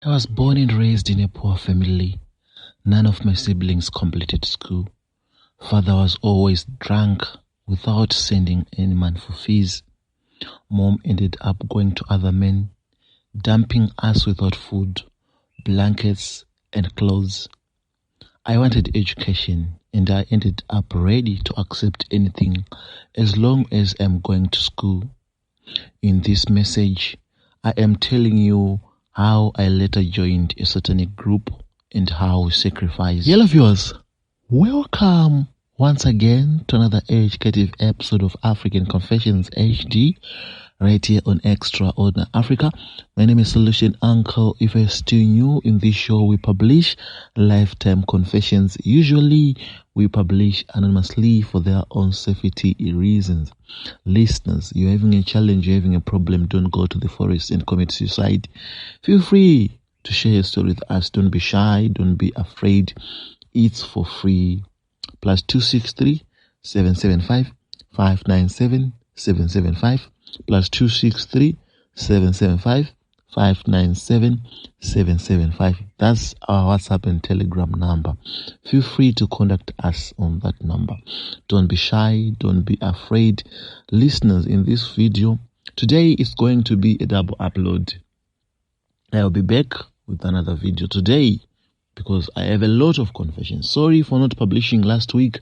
I was born and raised in a poor family. None of my siblings completed school. Father was always drunk without sending any man for fees. Mom ended up going to other men, dumping us without food, blankets, and clothes. I wanted education, and I ended up ready to accept anything as long as I'm going to school. In this message, I am telling you how I later joined a satanic group and how we sacrificed. Hello viewers, welcome once again to another educative episode of African Confessions HD, right here on Extraordinary Africa. My name is Solution Uncle. If you're still new in this show, we publish lifetime confessions. Usually we publish anonymously for their own safety reasons. Listeners, you're having a challenge, you're having a problem, don't go to the forest and commit suicide. Feel free to share your story with us. Don't be shy, don't be afraid. It's for free. Plus 263 775 597 775 plus 263 775 597 775. That's our WhatsApp and Telegram number. Feel free to contact us on that number. Don't be shy, don't be afraid. Listeners, in this video today is going to be a double upload. I will be back with another video today because I have a lot of confessions. Sorry for not publishing last week.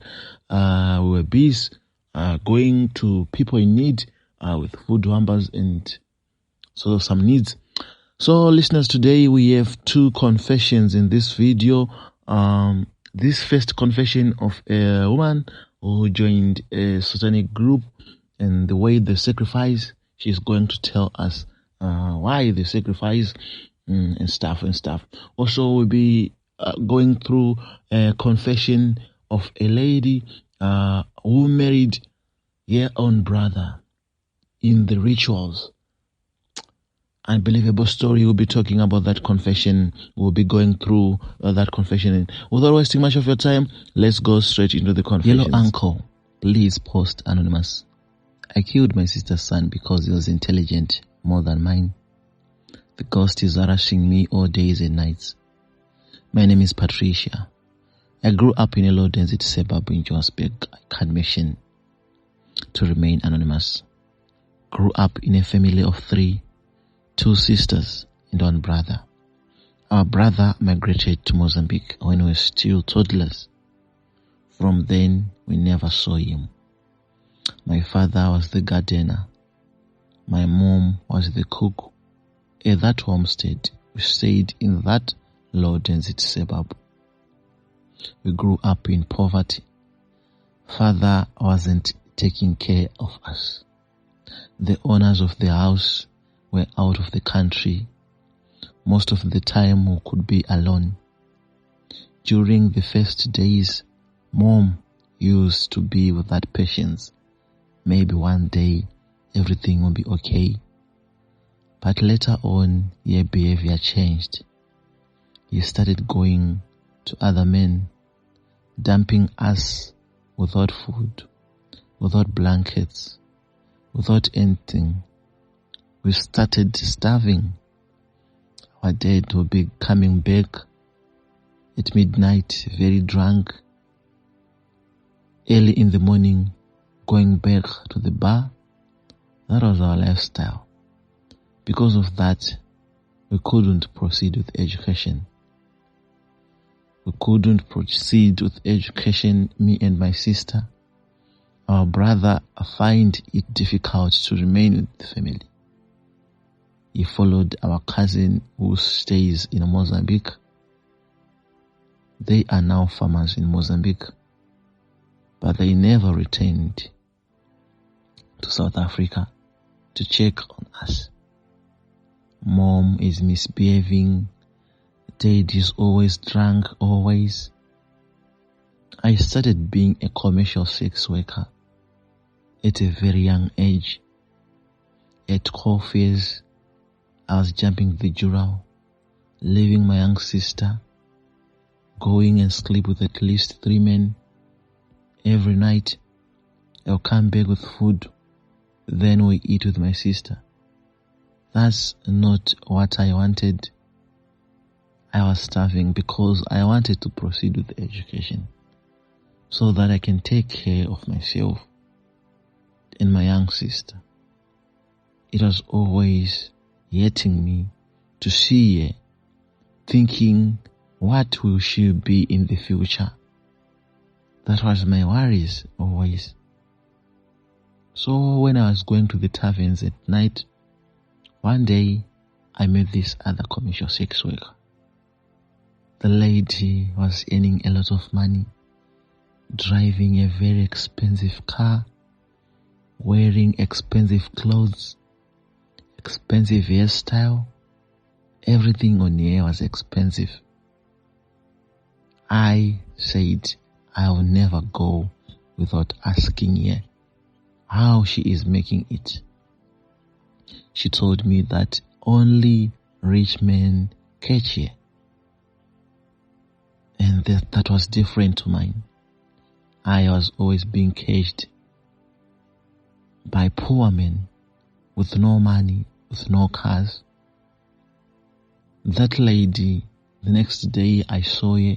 We were busy going to people in need with food numbers and sort of some needs. So listeners, today we have two confessions in this video. This first confession of a woman who joined a satanic group and the way they sacrifice. She's going to tell us why they sacrifice and stuff. Also, we'll be going through a confession of a lady who married her own brother in the rituals. Unbelievable story. We'll be talking about that confession. We'll be going through that confession. And without wasting much of your time, let's go straight into the confession. Yellow uncle, please post anonymous. I killed my sister's son because he was intelligent more than mine. The ghost is harassing me all days and nights. My name is Patricia. I grew up in a low-density suburb in Johannesburg. I can't mention to remain anonymous. Grew up in a family of three, two sisters and one brother. Our brother migrated to Mozambique when we were still toddlers. From then, we never saw him. My father was the gardener. My mom was the cook. At that homestead, we stayed in that low-density suburb. We grew up in poverty. Father wasn't taking care of us. The owners of the house were out of the country. Most of the time we could be alone. During the first days, Mom used to be with that patience. Maybe one day everything will be okay. But later on, her behavior changed. He started going to other men, dumping us without food, without blankets, without anything. We started starving. Our dad would be coming back at midnight, very drunk. Early in the morning, going back to the bar. That was our lifestyle. Because of that, we couldn't proceed with education. We couldn't proceed with education, me and my sister. Our brother find it difficult to remain with the family. He followed our cousin who stays in Mozambique. They are now farmers in Mozambique, but they never returned to South Africa to check on us. Mom is misbehaving. Dad is always drunk, always. I started being a commercial sex worker at a very young age. At coffees, I was jumping the Jurau, leaving my young sister, going and sleep with at least 3 men. Every night, I'll come back with food, then we eat with my sister. That's not what I wanted. I was starving because I wanted to proceed with education so that I can take care of myself and my young sister. It was always hurting me to see her, thinking, what will she be in the future? That was my worries always. So when I was going to the taverns at night, one day I met this other commercial sex worker. The lady was earning a lot of money, driving a very expensive car, wearing expensive clothes, expensive hairstyle. Everything on her was expensive. I said I will never go without asking her how she is making it. She told me that only rich men catch her. And that was different to mine. I was always being caged by poor men with no money, with no cars. That lady, the next day I saw her,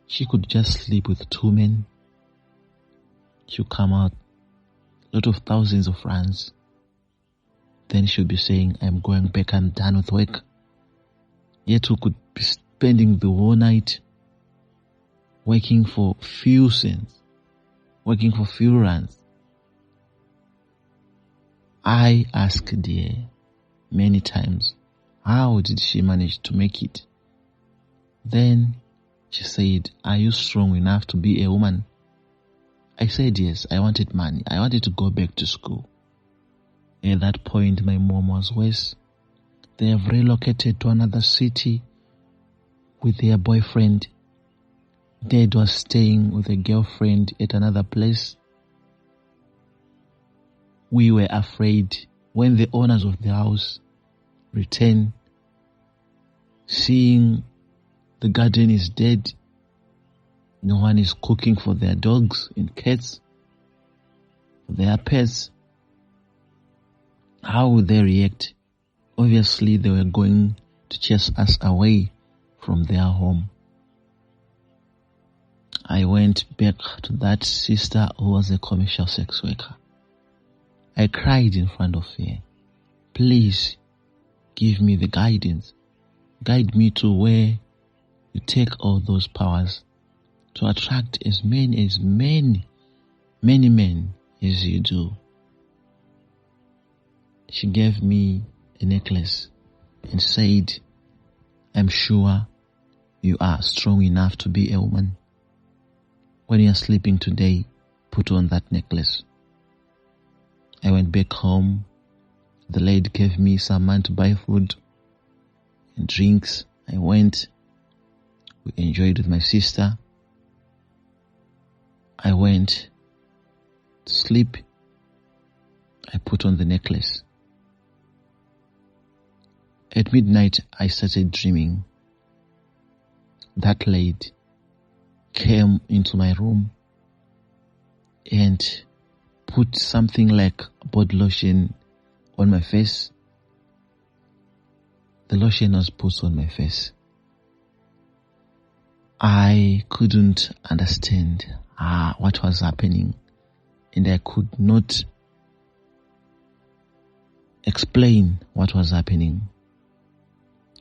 she could just sleep with 2 men. She'll come out, a lot of thousands of rands. Then she'll be saying, I'm going back, I'm done with work. Yet we could be spending the whole night working for few cents, working for few rands. I asked her many times, how did she manage to make it? Then she said, are you strong enough to be a woman? I said yes, I wanted money. I wanted to go back to school. At that point, my mom was worse. They have relocated to another city with their boyfriend. Dad was staying with a girlfriend at another place. We were afraid when the owners of the house returned, seeing the garden is dead. No one is cooking for their dogs and cats, for their pets. How would they react? Obviously, they were going to chase us away from their home. I went back to that sister who was a commercial sex worker. I cried in front of her. Please, give me the guidance. Guide me to where you take all those powers to attract as many men as you do. She gave me a necklace and said, I'm sure you are strong enough to be a woman. When you are sleeping today, put on that necklace. I went back home. The lady gave me some money to buy food and drinks. I went. We enjoyed with my sister. I went to sleep. I put on the necklace. At midnight, I started dreaming. That lady came into my room and put something like body lotion on my face. The lotion was put on my face. I couldn't understand what was happening, and I could not explain what was happening.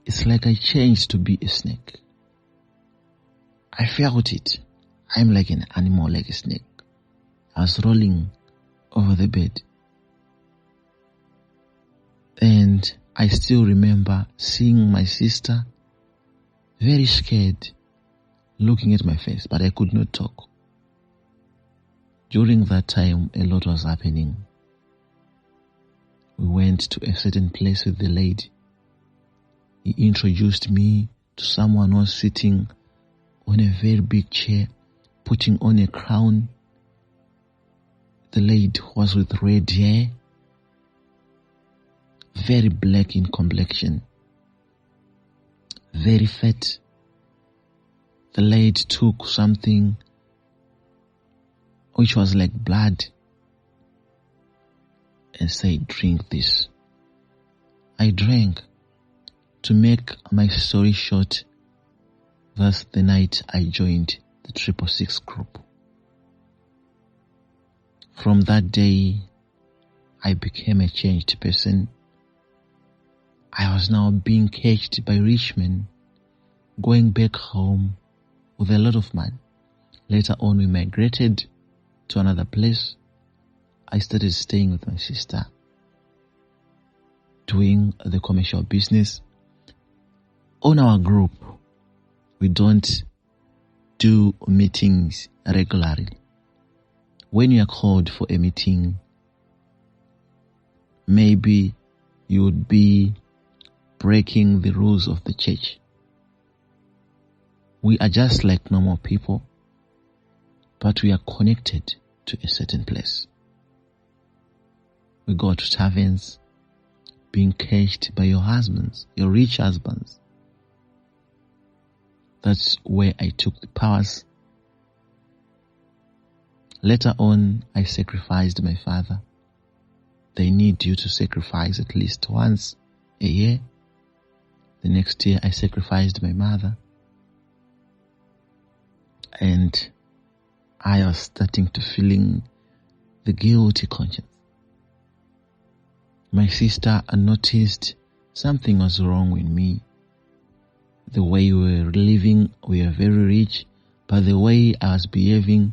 It's like I changed to be a snake. I felt it. I'm like an animal, like a snake. I was rolling over the bed. And I still remember seeing my sister, very scared, looking at my face, but I could not talk. During that time, a lot was happening. We went to a certain place with the lady. He introduced me to someone who was sitting on a very big chair, putting on a crown. The lady was with red hair, very black in complexion, very fat. The lady took something which was like blood and said, drink this. I drank. To make my story short, that's the night I joined the 666 group. From that day, I became a changed person. I was now being caged by rich men, going back home with a lot of money. Later on, we migrated to another place. I started staying with my sister, doing the commercial business. On our group, we don't do meetings regularly. When you are called for a meeting, maybe you would be breaking the rules of the church. We are just like normal people, but we are connected to a certain place. We go to taverns, being caged by your husbands, your rich husbands. That's where I took the powers. Later on, I sacrificed my father. They need you to sacrifice at least once a year. The next year, I sacrificed my mother. And I was starting to feeling the guilty conscience. My sister noticed something was wrong with me. The way we were living, we were very rich, but the way I was behaving,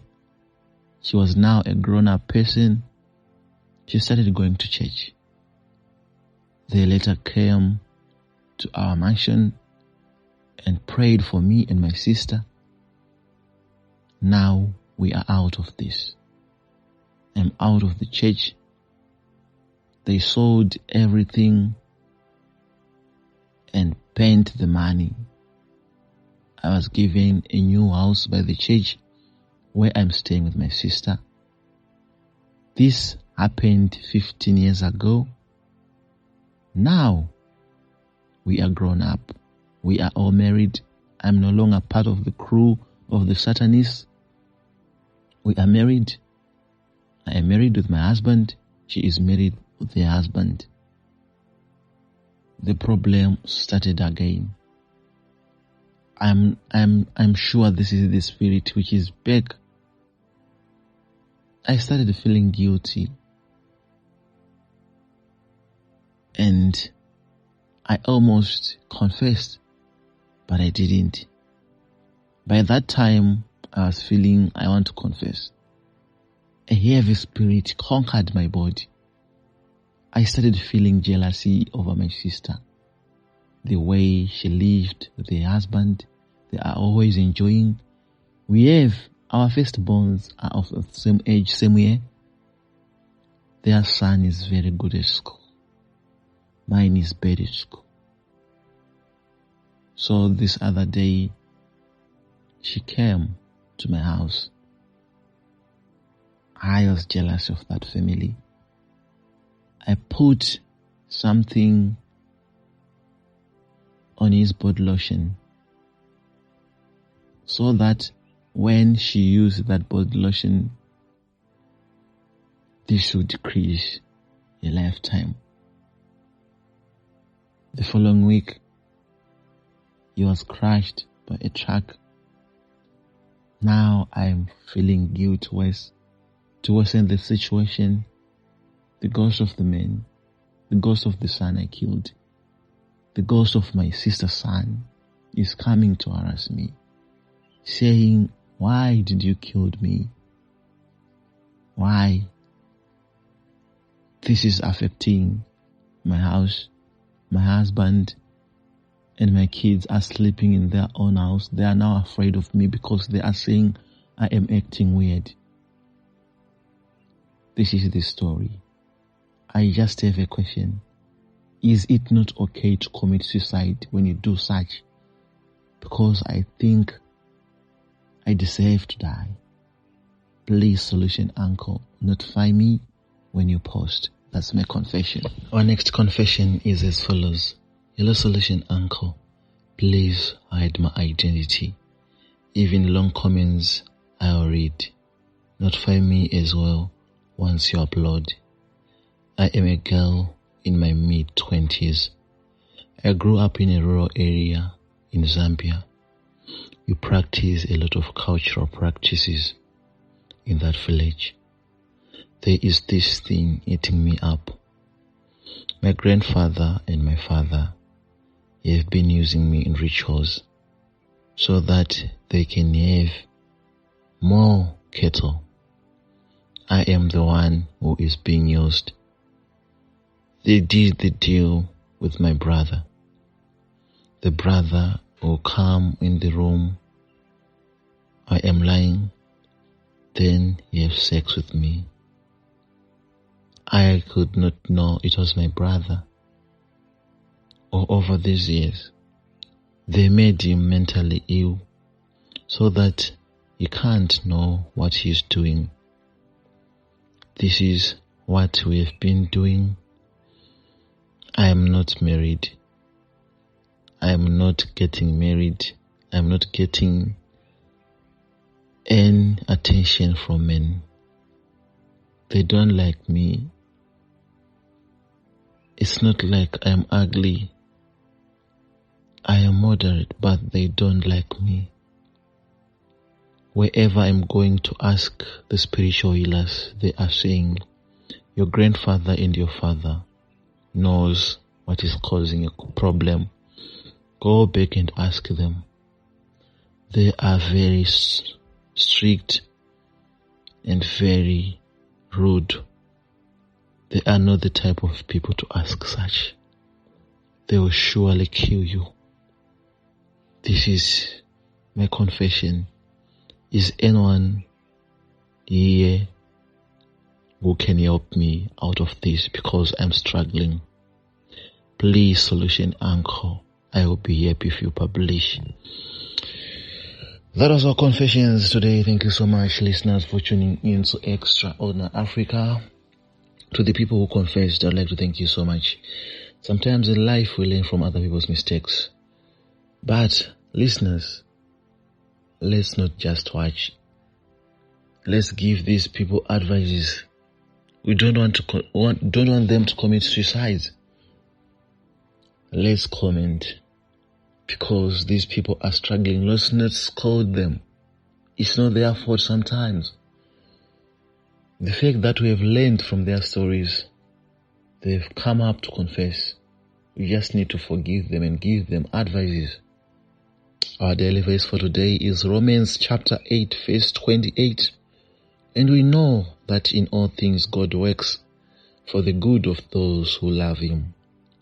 she was now a grown-up person. She started going to church. They later came to our mansion and prayed for me and my sister. Now we are out of this. I'm out of the church. They sold everything and spent the money. I was given a new house by the church where I'm staying with my sister. This happened 15 years ago. Now we are grown up. We are all married. I'm no longer part of the crew of the Satanists. We are married. I am married with my husband. She is married with her husband. The problem started again. I'm sure this is the spirit which is back. I started feeling guilty. And I almost confessed, but I didn't. By that time, I was feeling I want to confess. A heavy spirit conquered my body. I started feeling jealousy over my sister. The way she lived with her husband, they are always enjoying. We have our firstborns are of the same age, same year. Their son is very good at school. Mine is bad at school. So this other day, she came to my house. I was jealous of that family. I put something on his body lotion so that when she used that body lotion, this should decrease a lifetime. The following week, he was crushed by a truck. Now I'm feeling guilt worse. To worsen the situation, the ghost of the man, the ghost of the son I killed, the ghost of my sister's son is coming to harass me, saying, "Why did you kill me? Why? This is affecting my house, my husband, and my kids are sleeping in their own house. They are now afraid of me because they are saying I am acting weird." This is the story. I just have a question. Is it not okay to commit suicide when you do such? Because I think I deserve to die. Please, Solution Uncle, notify me when you post. That's my confession. Our next confession is as follows. Hello, Solution Uncle. Please hide my identity. Even long comments I'll read. Notify me as well once you upload. I am a girl in my mid-20s. I grew up in a rural area in Zambia. We practice a lot of cultural practices in that village. There is this thing eating me up. My grandfather and my father have been using me in rituals so that they can have more cattle. I am the one who is being used. They did the deal with my brother. The brother will come in the room. I am lying. Then he has sex with me. I could not know it was my brother. All over these years, they made him mentally ill so that he can't know what he's doing. This is what we have been doing. I am not married. I am not getting married. I am not getting any attention from men. They don't like me. It's not like I am ugly. I am moderate, but they don't like me. Wherever I'm going to ask the spiritual healers, they are saying, your grandfather and your father knows what is causing a problem. Go back and ask them. They are very strict and very rude. They are not the type of people to ask such. They will surely kill you. This is my confession. Is anyone here who can help me out of this because I'm struggling? Please, Solution Anchor. I will be happy if you publish. That was our confessions today. Thank you so much, listeners, for tuning in to Extraordinary Africa. To the people who confessed, I'd like to thank you so much. Sometimes in life we learn from other people's mistakes. But, listeners, let's not just watch. Let's give these people advices. We don't want them to commit suicide. Let's comment. Because these people are struggling. Let's not scold them. It's not their fault sometimes. The fact that we have learned from their stories, they've come up to confess. We just need to forgive them and give them advices. Our daily verse for today is Romans chapter 8, verse 28. And we know that in all things God works for the good of those who love Him.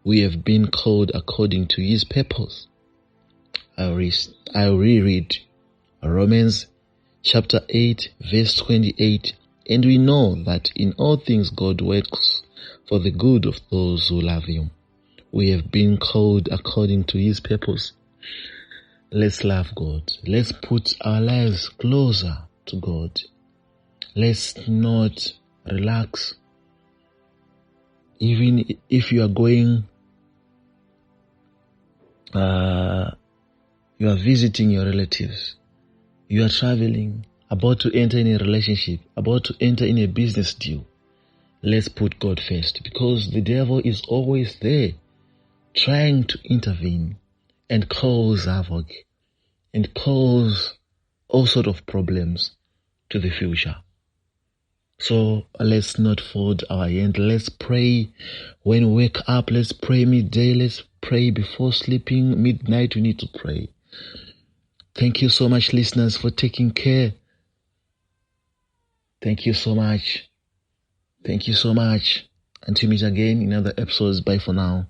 We have been called according to His purpose. I'll reread Romans chapter 8, verse 28. And we know that in all things God works for the good of those who love Him. We have been called according to His purpose. Let's love God. Let's put our lives closer to God. Let's not relax. Even if you are going, you are visiting your relatives, you are traveling, about to enter in a relationship, about to enter in a business deal, let's put God first, because the devil is always there trying to intervene and cause havoc and cause all sorts of problems to the future. So let's not fold our hand. Let's pray when we wake up. Let's pray midday. Let's pray before sleeping. Midnight we need to pray. Thank you so much, listeners, for taking care. Thank you so much. Thank you so much. Until we meet again in other episodes. Bye for now.